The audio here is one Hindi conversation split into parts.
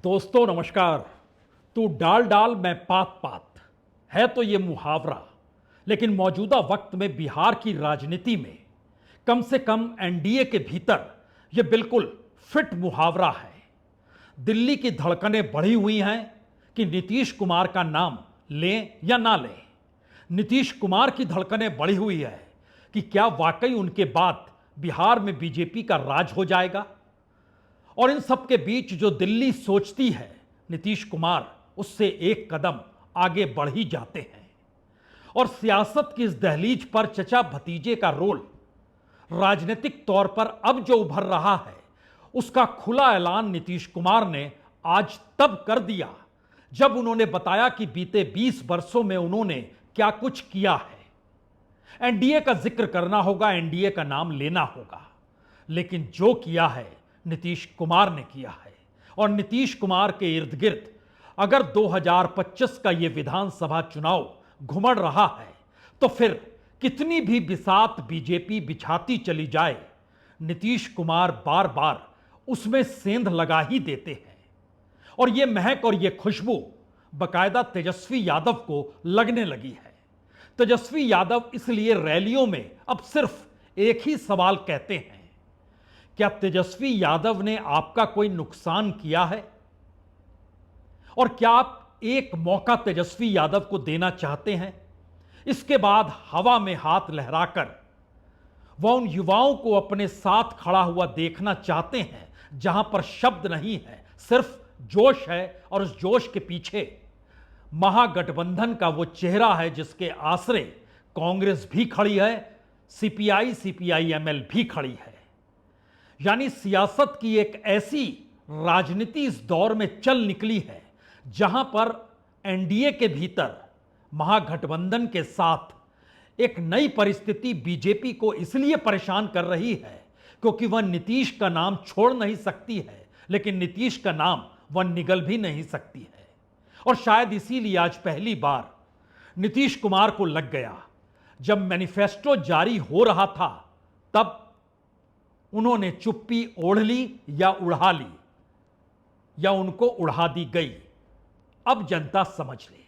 दोस्तों नमस्कार। तू डाल डाल मैं पात पात है तो ये मुहावरा, लेकिन मौजूदा वक्त में बिहार की राजनीति में कम से कम एनडीए के भीतर यह बिल्कुल फिट मुहावरा है। दिल्ली की धड़कनें बढ़ी हुई हैं कि नीतीश कुमार का नाम लें या ना लें। नीतीश कुमार की धड़कनें बढ़ी हुई है कि क्या वाकई उनके बाद बिहार में बीजेपी का राज हो जाएगा। और इन सब के बीच जो दिल्ली सोचती है, नीतीश कुमार उससे एक कदम आगे बढ़ ही जाते हैं। और सियासत की इस दहलीज पर चचा भतीजे का रोल राजनीतिक तौर पर अब जो उभर रहा है, उसका खुला ऐलान नीतीश कुमार ने आज तब कर दिया जब उन्होंने बताया कि बीते 20 वर्षों में उन्होंने क्या कुछ किया है। एनडीए का जिक्र करना होगा, एनडीए का नाम लेना होगा, लेकिन जो किया है नीतीश कुमार ने किया है। और नीतीश कुमार के इर्द गिर्द अगर 2025 का यह विधानसभा चुनाव घुमड़ रहा है तो फिर कितनी भी बिसात बीजेपी बिछाती चली जाए, नीतीश कुमार बार बार उसमें सेंध लगा ही देते हैं। और यह महक और यह खुशबू बकायदा तेजस्वी यादव को लगने लगी है। तेजस्वी यादव इसलिए रैलियों में अब सिर्फ एक ही सवाल कहते हैं, क्या तेजस्वी यादव ने आपका कोई नुकसान किया है? और क्या आप एक मौका तेजस्वी यादव को देना चाहते हैं? इसके बाद हवा में हाथ लहराकर वह उन युवाओं को अपने साथ खड़ा हुआ देखना चाहते हैं जहां पर शब्द नहीं है, सिर्फ जोश है। और उस जोश के पीछे महागठबंधन का वो चेहरा है जिसके आसरे कांग्रेस भी खड़ी है, सीपीआई सीपीआईएमएल भी खड़ी है। यानी सियासत की एक ऐसी राजनीति इस दौर में चल निकली है जहां पर एनडीए के भीतर महागठबंधन के साथ एक नई परिस्थिति बीजेपी को इसलिए परेशान कर रही है क्योंकि वह नीतीश का नाम छोड़ नहीं सकती है, लेकिन नीतीश का नाम वह निगल भी नहीं सकती है। और शायद इसीलिए आज पहली बार नीतीश कुमार को लग गया, जब मैनिफेस्टो जारी हो रहा था तब उन्होंने चुप्पी ओढ़ ली या उड़ा ली, या उनको उड़ा दी गई। अब जनता समझ ले।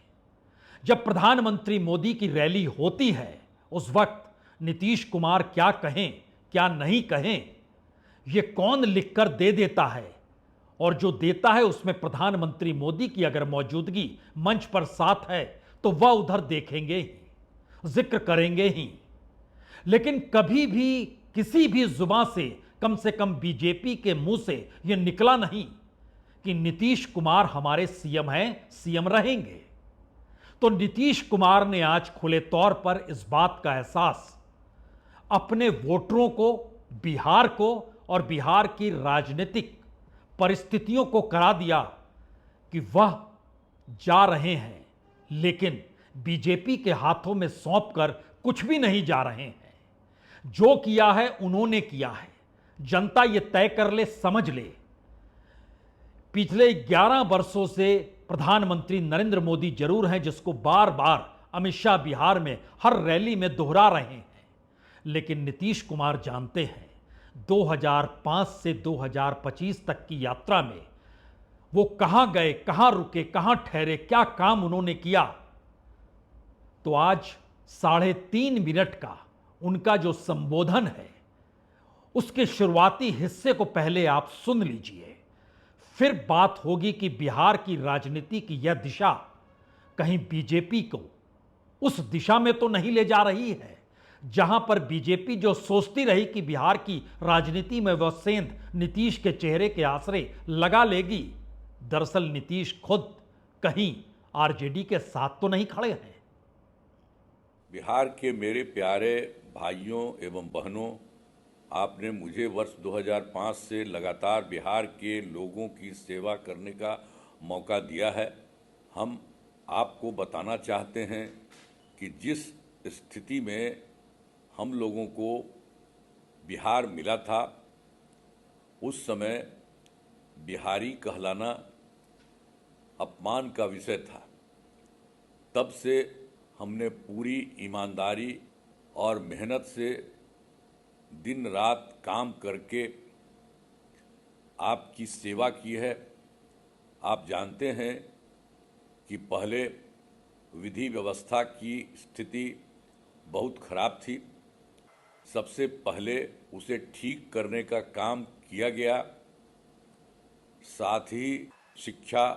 जब प्रधानमंत्री मोदी की रैली होती है उस वक्त नीतीश कुमार क्या कहें क्या नहीं कहें, यह कौन लिखकर दे देता है। और जो देता है उसमें प्रधानमंत्री मोदी की अगर मौजूदगी मंच पर साथ है तो वह उधर देखेंगे ही, जिक्र करेंगे ही। लेकिन कभी भी किसी भी जुबान से कम बीजेपी के मुंह से यह निकला नहीं कि नीतीश कुमार हमारे सीएम हैं, सीएम रहेंगे। तो नीतीश कुमार ने आज खुले तौर पर इस बात का एहसास अपने वोटरों को, बिहार को और बिहार की राजनीतिक परिस्थितियों को करा दिया कि वह जा रहे हैं, लेकिन बीजेपी के हाथों में सौंप कर कुछ भी नहीं जा रहे हैं। जो किया है उन्होंने किया है, जनता ये तय कर ले, समझ ले। पिछले 11 वर्षों से प्रधानमंत्री नरेंद्र मोदी जरूर हैं जिसको बार बार अमित शाह बिहार में हर रैली में दोहरा रहे हैं, लेकिन नीतीश कुमार जानते हैं 2005 से 2025 तक की यात्रा में वो कहां गए, कहां रुके, कहां ठहरे, क्या काम उन्होंने किया। तो आज 3.5 मिनट का उनका जो संबोधन है उसके शुरुआती हिस्से को पहले आप सुन लीजिए, फिर बात होगी कि बिहार की राजनीति की यह दिशा कहीं बीजेपी को उस दिशा में तो नहीं ले जा रही है जहां पर बीजेपी जो सोचती रही कि बिहार की राजनीति में वह सेंध नीतीश के चेहरे के आसरे लगा लेगी। दरअसल नीतीश खुद कहीं आरजेडी के साथ तो नहीं खड़े हैं। बिहार के मेरे प्यारे भाइयों एवं बहनों, आपने मुझे वर्ष 2005 से लगातार बिहार के लोगों की सेवा करने का मौका दिया है। हम आपको बताना चाहते हैं कि जिस स्थिति में हम लोगों को बिहार मिला था, उस समय बिहारी कहलाना अपमान का विषय था। तब से हमने पूरी ईमानदारी और मेहनत से दिन रात काम करके आपकी सेवा की है। आप जानते हैं कि पहले विधि व्यवस्था की स्थिति बहुत खराब थी। सबसे पहले उसे ठीक करने का काम किया गया। साथ ही शिक्षा,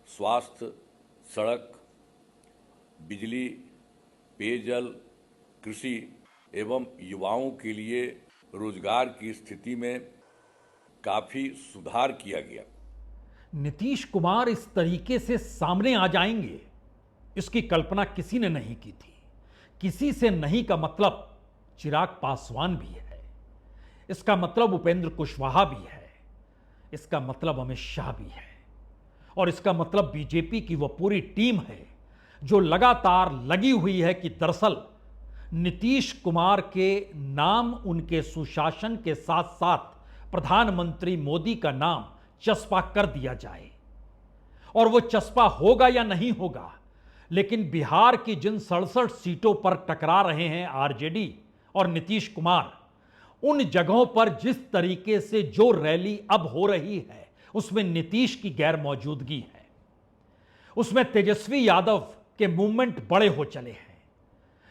स्वास्थ्य, सड़क, बिजली, पेयजल, कृषि एवं युवाओं के लिए रोजगार की स्थिति में काफी सुधार किया गया। नीतीश कुमार इस तरीके से सामने आ जाएंगे, इसकी कल्पना किसी ने नहीं की थी। किसी से नहीं का मतलब चिराग पासवान भी है, इसका मतलब उपेंद्र कुशवाहा भी है, इसका मतलब अमित शाह भी है, और इसका मतलब बीजेपी की वह पूरी टीम है जो लगातार लगी हुई है कि दरअसल नीतीश कुमार के नाम, उनके सुशासन के साथ साथ प्रधानमंत्री मोदी का नाम चस्पा कर दिया जाए। और वो चस्पा होगा या नहीं होगा, लेकिन बिहार की जिन 67 सीटों पर टकरा रहे हैं आरजेडी और नीतीश कुमार, उन जगहों पर जिस तरीके से जो रैली अब हो रही है उसमें नीतीश की गैर मौजूदगी है। उसमें तेजस्वी यादव के मूवमेंट बड़े हो चले हैं,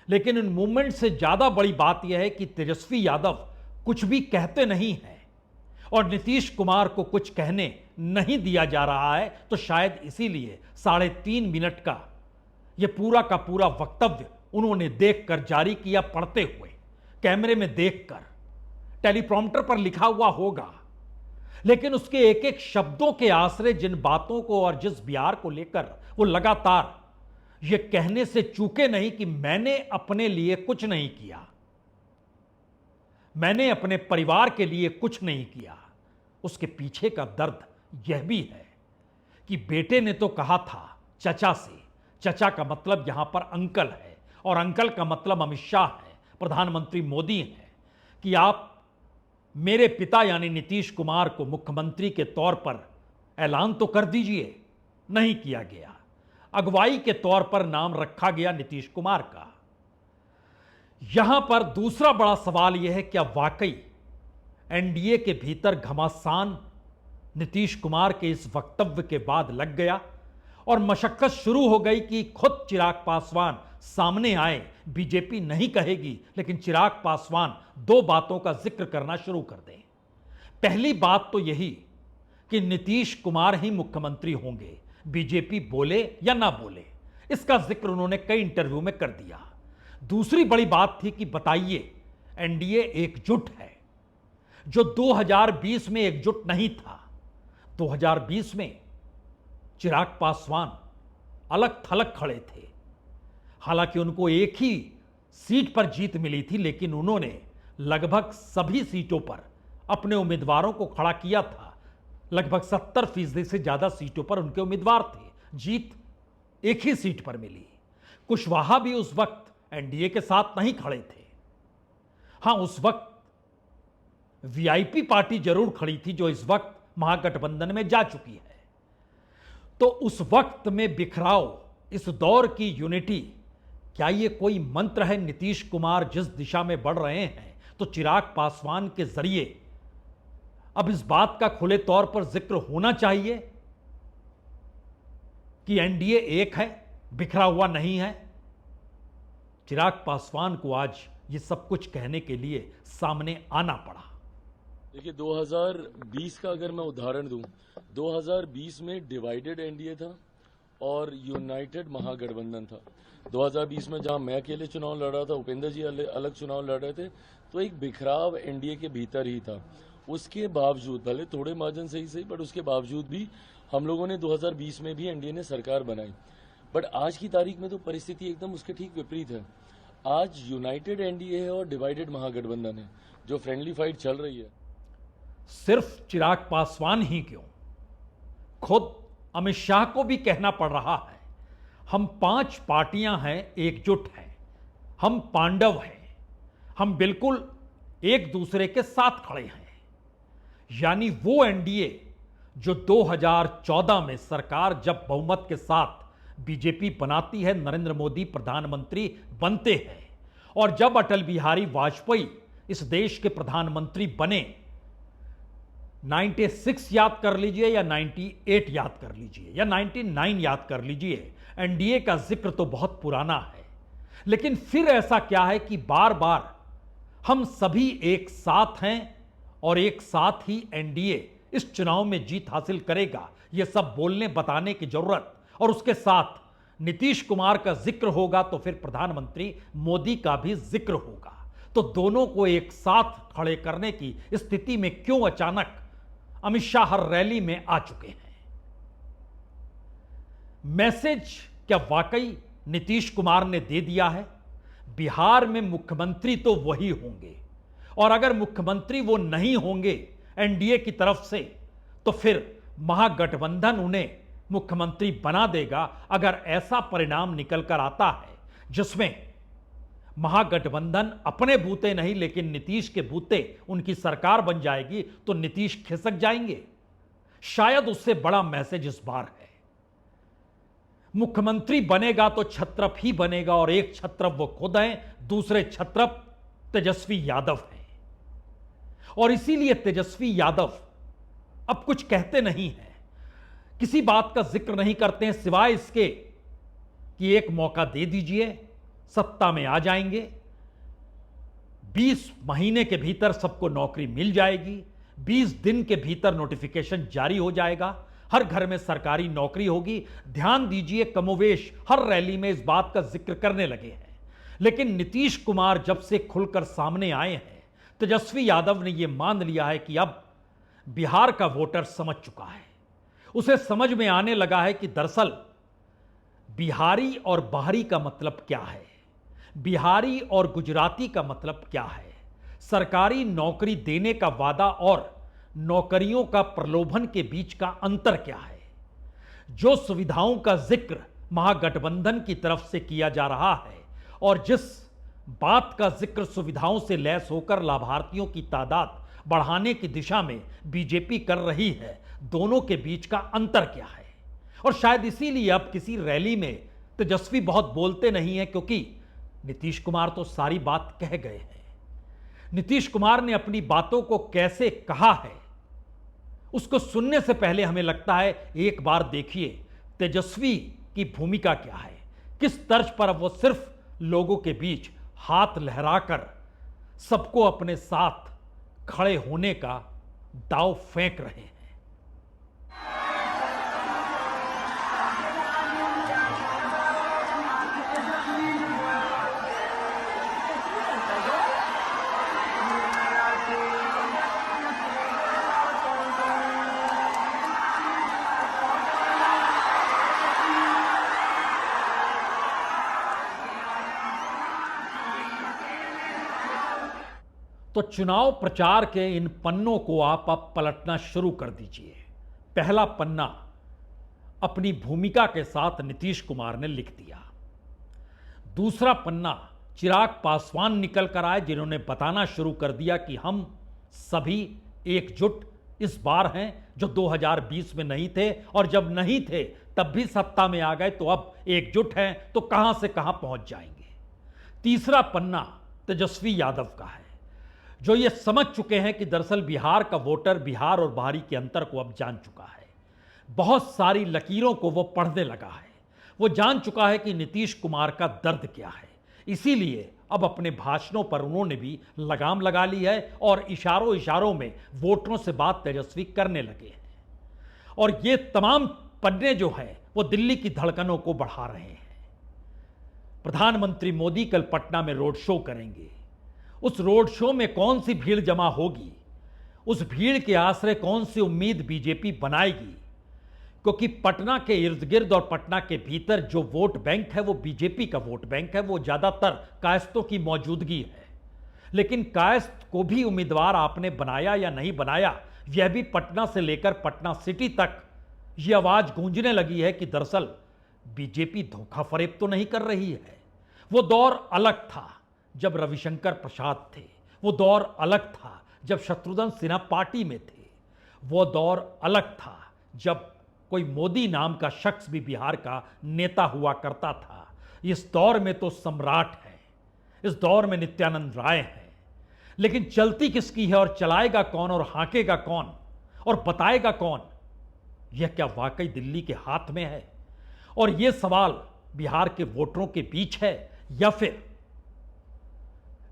लेकिन उन मूवमेंट से ज्यादा बड़ी बात यह है कि तेजस्वी यादव कुछ भी कहते नहीं हैं और नीतीश कुमार को कुछ कहने नहीं दिया जा रहा है। तो शायद इसीलिए 3.5 मिनट का यह पूरा का पूरा वक्तव्य उन्होंने देखकर जारी किया, पढ़ते हुए, कैमरे में देखकर। टेलीप्रॉम्प्टर पर लिखा हुआ होगा, लेकिन उसके एक एक शब्दों के आश्रय जिन बातों को और जिस बिहार को लेकर वो लगातार ये कहने से चूके नहीं कि मैंने अपने लिए कुछ नहीं किया, मैंने अपने परिवार के लिए कुछ नहीं किया, उसके पीछे का दर्द यह भी है कि बेटे ने तो कहा था चचा से, चचा का मतलब यहां पर अंकल है और अंकल का मतलब अमित शाह है, प्रधानमंत्री मोदी है, कि आप मेरे पिता यानी नीतीश कुमार को मुख्यमंत्री के तौर पर ऐलान तो कर दीजिए। नहीं किया गया। अगुवाई के तौर पर नाम रखा गया नीतीश कुमार का। यहां पर दूसरा बड़ा सवाल यह है, क्या वाकई एनडीए के भीतर घमासान नीतीश कुमार के इस वक्तव्य के बाद लग गया और मशक्कत शुरू हो गई कि खुद चिराग पासवान सामने आए। बीजेपी नहीं कहेगी, लेकिन चिराग पासवान 2 बातों का जिक्र करना शुरू कर दें। पहली बात तो यही कि नीतीश कुमार ही मुख्यमंत्री होंगे, बीजेपी बोले या ना बोले, इसका जिक्र उन्होंने कई इंटरव्यू में कर दिया। दूसरी बड़ी बात थी कि बताइए, एनडीए एकजुट है, जो 2020 में एकजुट नहीं था। 2020 में चिराग पासवान अलग थलग खड़े थे। हालांकि उनको एक ही सीट पर जीत मिली थी, लेकिन उन्होंने लगभग सभी सीटों पर अपने उम्मीदवारों को खड़ा किया था। लगभग 70% से ज्यादा सीटों पर उनके उम्मीदवार थे। जीत एक ही सीट पर मिली। कुशवाहा भी उस वक्त एनडीए के साथ नहीं खड़े थे। हां, उस वक्त वीआईपी पार्टी जरूर खड़ी थी, जो इस वक्त महागठबंधन में जा चुकी है। तो उस वक्त में बिखराव, इस दौर की यूनिटी, क्या ये कोई मंत्र है? नीतीश कुमार जिस दिशा में बढ़ रहे हैं, तो चिराग पासवान के जरिए अब इस बात का खुले तौर पर जिक्र होना चाहिए कि एनडीए एक है, बिखरा हुआ नहीं है। चिराग पासवान को आज ये सब कुछ कहने के लिए सामने आना पड़ा। देखिए, 2020 का अगर मैं उदाहरण दूं, 2020 में डिवाइडेड एनडीए था और यूनाइटेड महागठबंधन था। 2020 में जहां मैं अकेले चुनाव लड़ रहा था, उपेंद्र जी अलग चुनाव लड़ रहे थे, तो एक बिखराव एनडीए के भीतर ही था। उसके बावजूद, भले थोड़े मार्जिन से ही सही, बट उसके बावजूद भी हम लोगों ने 2020 में भी एनडीए ने सरकार बनाई। बट आज की तारीख में तो परिस्थिति एकदम उसके ठीक विपरीत है। आज यूनाइटेड एनडीए है और डिवाइडेड महागठबंधन है, जो फ्रेंडली फाइट चल रही है। सिर्फ चिराग पासवान ही क्यों, खुद अमित शाह को भी कहना पड़ रहा है, हम 5 पार्टियां हैं, एकजुट हैं, हम पांडव हैं, हम बिल्कुल एक दूसरे के साथ खड़े हैं। यानी वो एनडीए जो 2014 में सरकार जब बहुमत के साथ बीजेपी बनाती है, नरेंद्र मोदी प्रधानमंत्री बनते हैं, और जब अटल बिहारी वाजपेयी इस देश के प्रधानमंत्री बने, 96 याद कर लीजिए या 98 याद कर लीजिए या 99 याद कर लीजिए, एनडीए का जिक्र तो बहुत पुराना है। लेकिन फिर ऐसा क्या है कि बार बार हम सभी एक साथ हैं और एक साथ ही एनडीए इस चुनाव में जीत हासिल करेगा, यह सब बोलने बताने की जरूरत, और उसके साथ नीतीश कुमार का जिक्र होगा तो फिर प्रधानमंत्री मोदी का भी जिक्र होगा। तो दोनों को एक साथ खड़े करने की स्थिति में क्यों अचानक अमित शाह हर रैली में आ चुके हैं? मैसेज क्या वाकई नीतीश कुमार ने दे दिया है? बिहार में मुख्यमंत्री तो वही होंगे, और अगर मुख्यमंत्री वो नहीं होंगे एनडीए की तरफ से, तो फिर महागठबंधन उन्हें मुख्यमंत्री बना देगा। अगर ऐसा परिणाम निकल कर आता है जिसमें महागठबंधन अपने बूते नहीं लेकिन नीतीश के बूते उनकी सरकार बन जाएगी, तो नीतीश खिसक जाएंगे। शायद उससे बड़ा मैसेज इस बार है, मुख्यमंत्री बनेगा तो छत्रप ही बनेगा, और एक छत्रप वो खुद हैं, दूसरे छत्रप तेजस्वी यादव हैं। और इसीलिए तेजस्वी यादव अब कुछ कहते नहीं हैं, किसी बात का जिक्र नहीं करते हैं सिवाय इसके कि एक मौका दे दीजिए, सत्ता में आ जाएंगे, 20 महीने के भीतर सबको नौकरी मिल जाएगी, 20 दिन के भीतर नोटिफिकेशन जारी हो जाएगा, हर घर में सरकारी नौकरी होगी। ध्यान दीजिए, कमोवेश हर रैली में इस बात का जिक्र करने लगे हैं। लेकिन नीतीश कुमार जब से खुलकर सामने आए हैं, तेजस्वी यादव ने यह मान लिया है कि अब बिहार का वोटर समझ चुका है। उसे समझ में आने लगा है कि दरअसल बिहारी और बाहरी का मतलब क्या है, बिहारी और गुजराती का मतलब क्या है, सरकारी नौकरी देने का वादा और नौकरियों का प्रलोभन के बीच का अंतर क्या है। जो सुविधाओं का जिक्र महागठबंधन की तरफ से किया जा रहा है और जिस बात का जिक्र सुविधाओं से लैस होकर लाभार्थियों की तादाद बढ़ाने की दिशा में बीजेपी कर रही है, दोनों के बीच का अंतर क्या है। और शायद इसीलिए अब किसी रैली में तेजस्वी बहुत बोलते नहीं है, क्योंकि नीतीश कुमार तो सारी बात कह गए हैं। नीतीश कुमार ने अपनी बातों को कैसे कहा है, उसको सुनने से पहले हमें लगता है एक बार देखिए तेजस्वी की भूमिका क्या है, किस तर्ज पर अब वो सिर्फ लोगों के बीच हाथ लहराकर सबको अपने साथ खड़े होने का दांव फेंक रहे हैं। तो चुनाव प्रचार के इन पन्नों को आप अब पलटना शुरू कर दीजिए। पहला पन्ना अपनी भूमिका के साथ नीतीश कुमार ने लिख दिया। दूसरा पन्ना चिराग पासवान निकल कर आए, जिन्होंने बताना शुरू कर दिया कि हम सभी एकजुट इस बार हैं, जो 2020 में नहीं थे, और जब नहीं थे तब भी सत्ता में आ गए, तो अब एकजुट हैं तो कहां से कहां पहुंच जाएंगे। तीसरा पन्ना तेजस्वी यादव का है, जो ये समझ चुके हैं कि दरअसल बिहार का वोटर बिहार और बाहरी के अंतर को अब जान चुका है। बहुत सारी लकीरों को वो पढ़ने लगा है, वो जान चुका है कि नीतीश कुमार का दर्द क्या है। इसीलिए अब अपने भाषणों पर उन्होंने भी लगाम लगा ली है और इशारों इशारों में वोटरों से बात तेजस्वी करने लगे हैं। और ये तमाम पन्ने जो है वो दिल्ली की धड़कनों को बढ़ा रहे हैं। प्रधानमंत्री मोदी कल पटना में रोड शो करेंगे। उस रोड शो में कौन सी भीड़ जमा होगी, उस भीड़ के आश्रय कौन सी उम्मीद बीजेपी बनाएगी, क्योंकि पटना के इर्द गिर्द और पटना के भीतर जो वोट बैंक है वो बीजेपी का वोट बैंक है, वो ज्यादातर कायस्तों की मौजूदगी है। लेकिन कायस्त को भी उम्मीदवार आपने बनाया या नहीं बनाया, यह भी पटना से लेकर पटना सिटी तक यह आवाज गूंजने लगी है कि दरअसल बीजेपी धोखा फरेब तो नहीं कर रही है। वो दौर अलग था जब रविशंकर प्रसाद थे, वो दौर अलग था जब शत्रुघ्न सिन्हा पार्टी में थे, वो दौर अलग था जब कोई मोदी नाम का शख्स भी बिहार का नेता हुआ करता था। इस दौर में तो सम्राट है, इस दौर में नित्यानंद राय है, लेकिन चलती किसकी है और चलाएगा कौन और हाँकेगा कौन, और बताएगा कौन? यह क्या वाकई दिल्ली के हाथ में है? और यह सवाल बिहार के वोटरों के बीच है या फिर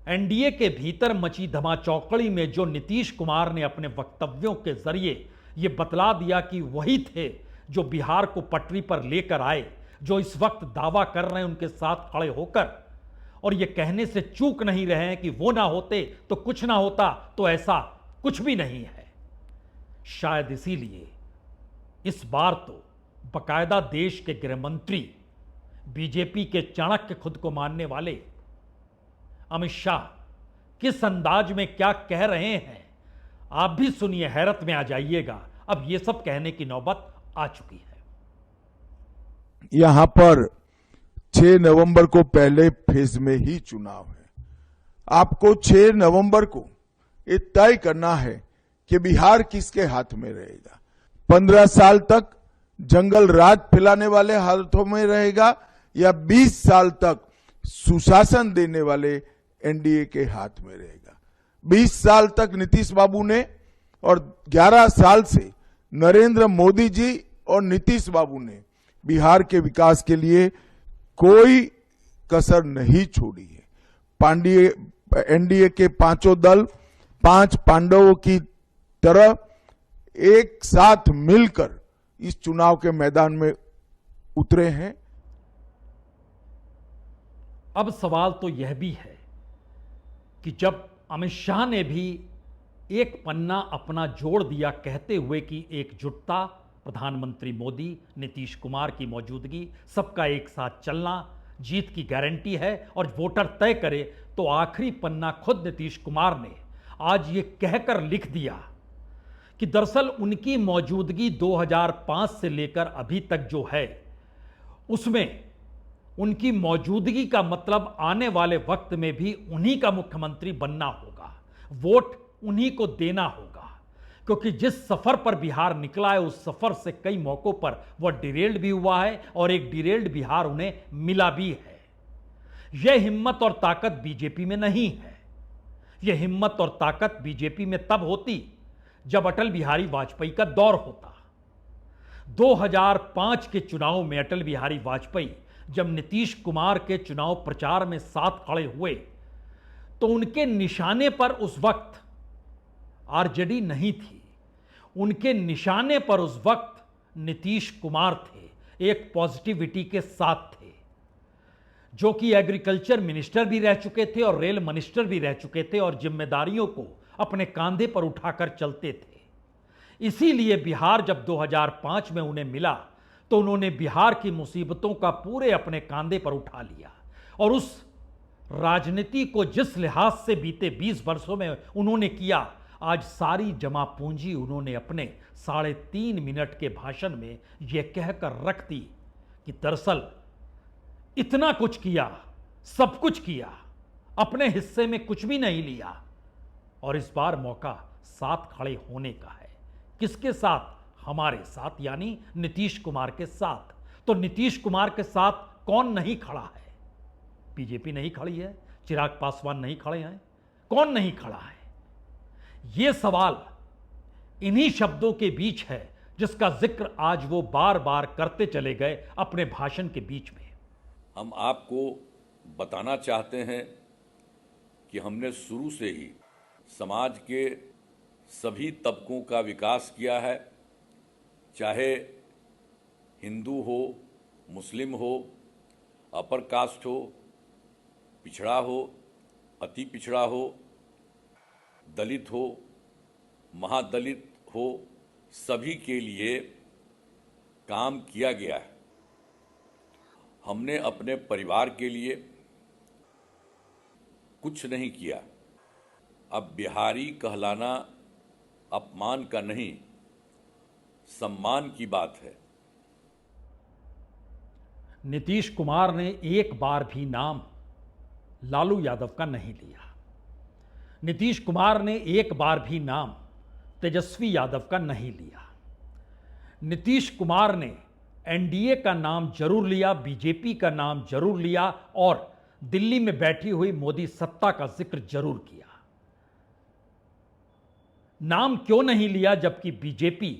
एनडीए के भीतर मची धमाचौकड़ी में जो नीतीश कुमार ने अपने वक्तव्यों के जरिए यह बतला दिया कि वही थे जो बिहार को पटरी पर लेकर आए, जो इस वक्त दावा कर रहे हैं उनके साथ खड़े होकर, और यह कहने से चूक नहीं रहे हैं कि वो ना होते तो कुछ ना होता, तो ऐसा कुछ भी नहीं है। शायद इसीलिए इस बार तो बकायदा देश के गृह मंत्री, बीजेपी के चाणक्य खुद को मानने वाले अमित शाह किस अंदाज में क्या कह रहे हैं आप भी सुनिए, हैरत में आ जाइएगा। अब यह सब कहने की नौबत आ चुकी है। यहां पर 6 नवंबर को पहले फेज में ही चुनाव है। आपको 6 नवंबर को ये तय करना है कि बिहार किसके हाथ में रहेगा। 15 साल तक जंगल राज फैलाने वाले हाथों में रहेगा या 20 साल तक सुशासन देने वाले एनडीए के हाथ में रहेगा। 20 साल तक नीतीश बाबू ने और 11 साल से नरेंद्र मोदी जी और नीतीश बाबू ने बिहार के विकास के लिए कोई कसर नहीं छोड़ी है। एनडीए के पांचों दल 5 पांडवों की तरह एक साथ मिलकर इस चुनाव के मैदान में उतरे हैं। अब सवाल तो यह भी है कि जब अमित शाह ने भी एक पन्ना अपना जोड़ दिया कहते हुए कि एकजुटता, प्रधानमंत्री मोदी, नीतीश कुमार की मौजूदगी, सबका एक साथ चलना जीत की गारंटी है और वोटर तय करे, तो आखिरी पन्ना खुद नीतीश कुमार ने आज ये कहकर लिख दिया कि दरअसल उनकी मौजूदगी 2005 से लेकर अभी तक जो है उसमें उनकी मौजूदगी का मतलब आने वाले वक्त में भी उन्हीं का मुख्यमंत्री बनना होगा, वोट उन्हीं को देना होगा, क्योंकि जिस सफर पर बिहार निकला है उस सफर से कई मौकों पर वह डिरेल्ड भी हुआ है और एक डिरेल्ड बिहार उन्हें मिला भी है। यह हिम्मत और ताकत बीजेपी में नहीं है। यह हिम्मत और ताकत बीजेपी में तब होती जब अटल बिहारी वाजपेयी का दौर होता। 2005 के चुनाव में अटल बिहारी वाजपेयी जब नीतीश कुमार के चुनाव प्रचार में साथ खड़े हुए तो उनके निशाने पर उस वक्त आरजेडी नहीं थी। उनके निशाने पर उस वक्त नीतीश कुमार थे, एक पॉजिटिविटी के साथ थे, जो कि एग्रीकल्चर मिनिस्टर भी रह चुके थे और रेल मिनिस्टर भी रह चुके थे और जिम्मेदारियों को अपने कांधे पर उठाकर चलते थे। इसीलिए बिहार जब 2005 में उन्हें मिला तो उन्होंने बिहार की मुसीबतों का पूरे अपने कांधे पर उठा लिया और उस राजनीति को जिस लिहाज से बीते 20 वर्षों में उन्होंने किया, आज सारी जमा पूंजी उन्होंने अपने 3.5 मिनट के भाषण में यह कहकर रख दी कि दरअसल इतना कुछ किया, सब कुछ किया, अपने हिस्से में कुछ भी नहीं लिया और इस बार मौका साथ खड़े होने का है। किसके साथ? हमारे साथ, यानी नीतीश कुमार के साथ। तो नीतीश कुमार के साथ कौन नहीं खड़ा है? बीजेपी नहीं खड़ी है, चिराग पासवान नहीं खड़े हैं, कौन नहीं खड़ा है? यह सवाल इन्हीं शब्दों के बीच है जिसका जिक्र आज वो बार बार करते चले गए अपने भाषण के बीच में। हम आपको बताना चाहते हैं कि हमने शुरू से ही समाज के सभी तबकों का विकास किया है, चाहे हिंदू हो, मुस्लिम हो, अपर कास्ट हो, पिछड़ा हो, अति पिछड़ा हो, दलित हो, महादलित हो, सभी के लिए काम किया गया है। हमने अपने परिवार के लिए कुछ नहीं किया। अब बिहारी कहलाना अपमान का नहीं, सम्मान की बात है। नीतीश कुमार ने एक बार भी नाम लालू यादव का नहीं लिया। नीतीश कुमार ने एक बार भी नाम तेजस्वी यादव का नहीं लिया। नीतीश कुमार ने एनडीए का नाम जरूर लिया, बीजेपी का नाम जरूर लिया और दिल्ली में बैठी हुई मोदी सत्ता का जिक्र जरूर किया। नाम क्यों नहीं लिया, जबकि बीजेपी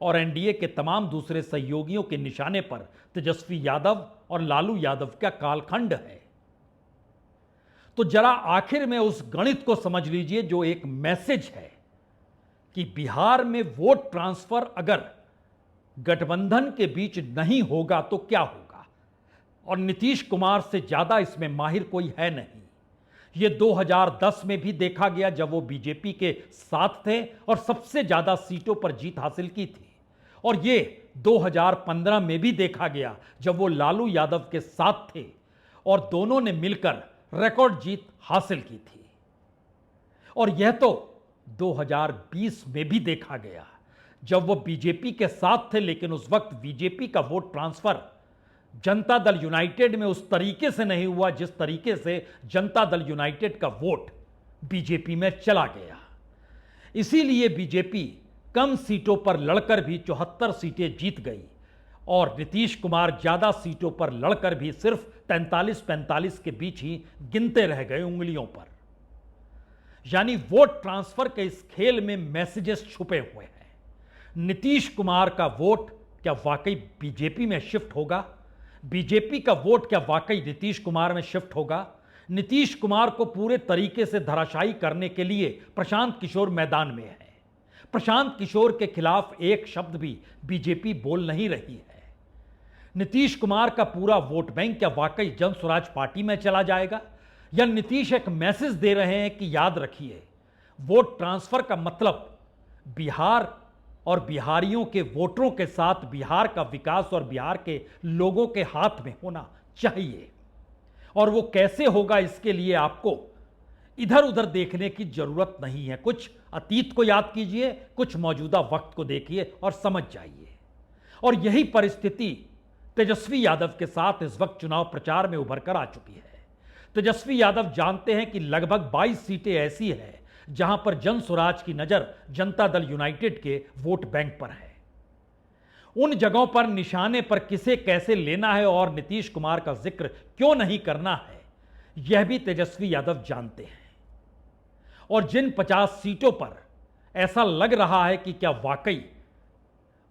और एनडीए के तमाम दूसरे सहयोगियों के निशाने पर तेजस्वी यादव और लालू यादव का कालखंड है? तो जरा आखिर में उस गणित को समझ लीजिए जो एक मैसेज है कि बिहार में वोट ट्रांसफर अगर गठबंधन के बीच नहीं होगा तो क्या होगा, और नीतीश कुमार से ज्यादा इसमें माहिर कोई है नहीं। ये 2010 में भी देखा गया जब वो बीजेपी के साथ थे और सबसे ज्यादा सीटों पर जीत हासिल की थी, और ये 2015 में भी देखा गया जब वो लालू यादव के साथ थे और दोनों ने मिलकर रिकॉर्ड जीत हासिल की थी। और यह तो 2020 में भी देखा गया जब वो बीजेपी के साथ थे, लेकिन उस वक्त बीजेपी का vote transfer Janata Dal United में उस तरीके से नहीं हुआ जिस तरीके से जनता दल यूनाइटेड का वोट बीजेपी में चला गया। इसीलिए बीजेपी कम सीटों पर लड़कर भी 74 सीटें जीत गई और नीतीश कुमार ज्यादा सीटों पर लड़कर भी सिर्फ 43-45 के बीच ही गिनते रह गए उंगलियों पर। यानी वोट ट्रांसफर के इस खेल में मैसेजेस छुपे हुए हैं। नीतीश कुमार का वोट क्या वाकई बीजेपी में शिफ्ट होगा? बीजेपी का वोट क्या वाकई नीतीश कुमार में शिफ्ट होगा? नीतीश कुमार को पूरे तरीके से धराशायी करने के लिए प्रशांत किशोर मैदान में है। प्रशांत किशोर के खिलाफ एक शब्द भी बीजेपी बोल नहीं रही है। नीतीश कुमार का पूरा वोट बैंक क्या वाकई जन स्वराज पार्टी में चला जाएगा, या नीतीश एक मैसेज दे रहे हैं कि याद रखिए वोट ट्रांसफर का मतलब बिहार और बिहारियों के वोटरों के साथ बिहार का विकास और बिहार के लोगों के हाथ में होना चाहिए, और वो कैसे होगा इसके लिए आपको इधर उधर देखने की जरूरत नहीं है। कुछ अतीत को याद कीजिए, कुछ मौजूदा वक्त को देखिए और समझ जाइए। और यही परिस्थिति तेजस्वी यादव के साथ इस वक्त चुनाव प्रचार में उभर कर आ चुकी है। तेजस्वी यादव जानते हैं कि लगभग 22 सीटें ऐसी हैं जहां पर जन स्वराज की नजर जनता दल यूनाइटेड के वोट बैंक पर है। उन जगहों पर निशाने पर किसे कैसे लेना है और नीतीश कुमार का जिक्र क्यों नहीं करना है, यह भी तेजस्वी यादव जानते हैं। और जिन 50 सीटों पर ऐसा लग रहा है कि क्या वाकई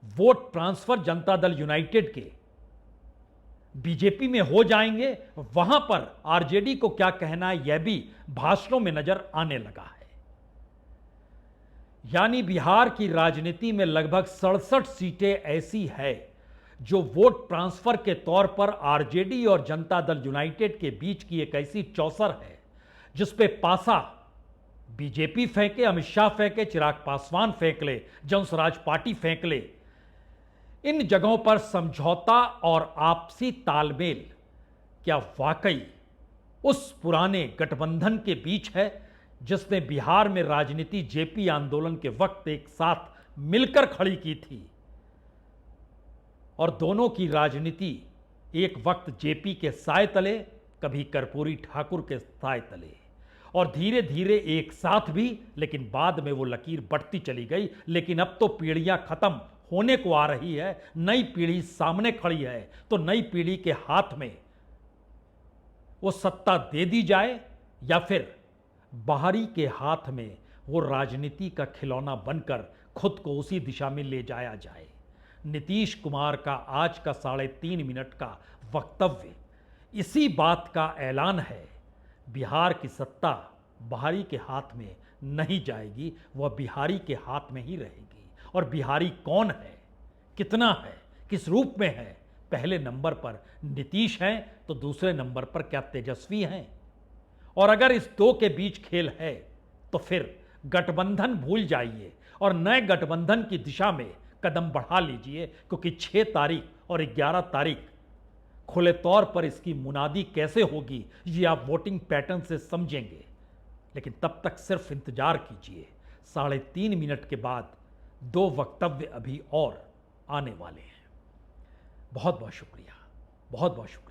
vote transfer Janata Dal United के बीजेपी में हो जाएंगे, वहां पर आरजेडी को क्या कहना है, यह भी भाषणों में नजर आने लगा है। यानी बिहार की राजनीति में लगभग 67 सीटें ऐसी है जो वोट ट्रांसफर के तौर पर आरजेडी और जनता दल यूनाइटेड के बीच की एक ऐसी चौसर है जिस पे पासा बीजेपी फेंके, अमित शाह फेंके, चिराग पासवान फेंक ले, जन स्वराज पार्टी फेंक ले। इन जगहों पर समझौता और आपसी तालमेल क्या वाकई उस पुराने गठबंधन के बीच है जिसने बिहार में राजनीति जेपी आंदोलन के वक्त एक साथ मिलकर खड़ी की थी, और दोनों की राजनीति एक वक्त जेपी के साए तले, कभी कर्पूरी ठाकुर के साए तले, और धीरे धीरे एक साथ भी, लेकिन बाद में वो लकीर बढ़ती चली गई। लेकिन अब तो पीढ़ियां खत्म होने को आ रही है, नई पीढ़ी सामने खड़ी है, तो नई पीढ़ी के हाथ में वो सत्ता दे दी जाए या फिर बाहरी के हाथ में वो राजनीति का खिलौना बनकर खुद को उसी दिशा में ले जाया जाए। नीतीश कुमार का आज का 3.5 मिनट का वक्तव्य इसी बात का ऐलान है। बिहार की सत्ता बाहरी के हाथ में नहीं जाएगी, वह बिहारी के हाथ में ही रहेगी। और बिहारी कौन है, कितना है, किस रूप में है? पहले नंबर पर नीतीश हैं तो दूसरे नंबर पर क्या तेजस्वी हैं? और अगर इस दो के बीच खेल है तो फिर गठबंधन भूल जाइए और नए गठबंधन की दिशा में कदम बढ़ा लीजिए, क्योंकि 6 तारीख और 11 तारीख खुले तौर पर इसकी मुनादी कैसे होगी ये आप वोटिंग पैटर्न से समझेंगे। लेकिन तब तक सिर्फ इंतजार कीजिए, 3.5 मिनट के बाद 2 वक्तव्य अभी और आने वाले हैं। बहुत बहुत शुक्रिया, बहुत बहुत शुक्रिया।